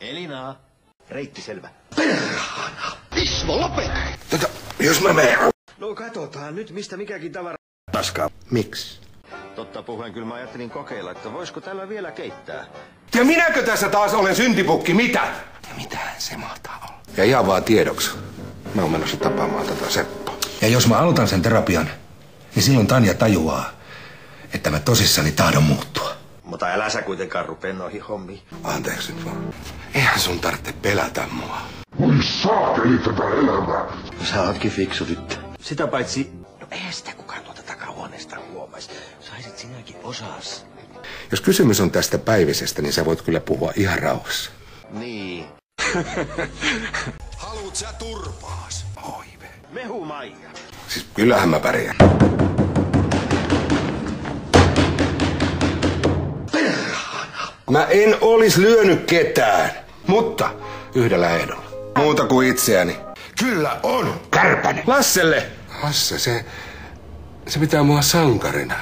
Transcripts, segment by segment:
Elina. Reitti selvä. Perhana! Ismo, lopeta! Jos mä menen. No katsotaan nyt, mistä mikäkin tavara... Paskaa. Miksi? Totta puheen kyllä mä ajattelin kokeilla, että voisiko tällä vielä keittää. Ja minäkö tässä taas olen syntipukki? Mitä? Ja mitähän se mahtaa olla? Ja ihan vaan tiedoksi. Mä oon menossa tapaamaan tätä Seppoa. Ja jos mä aloitan sen terapian, niin silloin Tanja tajuaa, että mä tosissani tahdon muuttua. Mutta älä sä kuitenkaan rupee noihin hommiin. Anteeksi nyt vaan. Eihän sun tarvitse pelätä mua. Voi saakeli tätä elämää! Sä ootkin fiksu tyttö. Sitä paitsi... No eihän sitä kukaan tuolta takahuoneesta huomais. Saisit sinäkin osas. Jos kysymys on tästä päivisestä, niin sä voit kyllä puhua ihan rauhassa. Niin. Haluut sä turpaas? Oive. Mehu Maija. Siis kyllähän mä pärjään. Perhana! Mä en olis lyönyt ketään, mutta yhdellä ehdolla. Muuta kuin itseäni. Kyllä on! Kärpänen! Lasselle! Lasse, se pitää mua sankarina.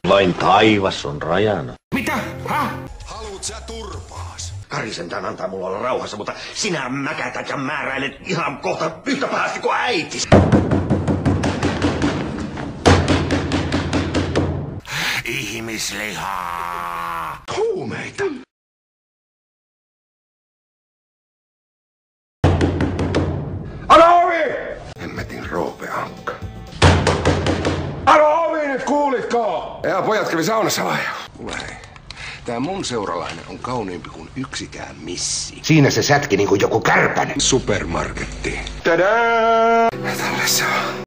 Vain taivas on rajana. Mitä? Häh? Haluut sä turpaas? Kari sentään antaa mulla olla rauhassa, mutta sinä mäkätät ja määräilet ihan kohta yhtä pahasti kuin äitis. Ihmislihaa! Huumeita. Alo ovi! Hemmetin Roope Ankka. Alo ovi nyt, kuulitko? Ja pojat kävi saunassa vai? Mulla ei. Tää mun seuralainen on kauniimpi kuin yksikään missi. Siinä se sätki niinku joku kärpänen. Supermarketti. Tadaa! Tälle se on.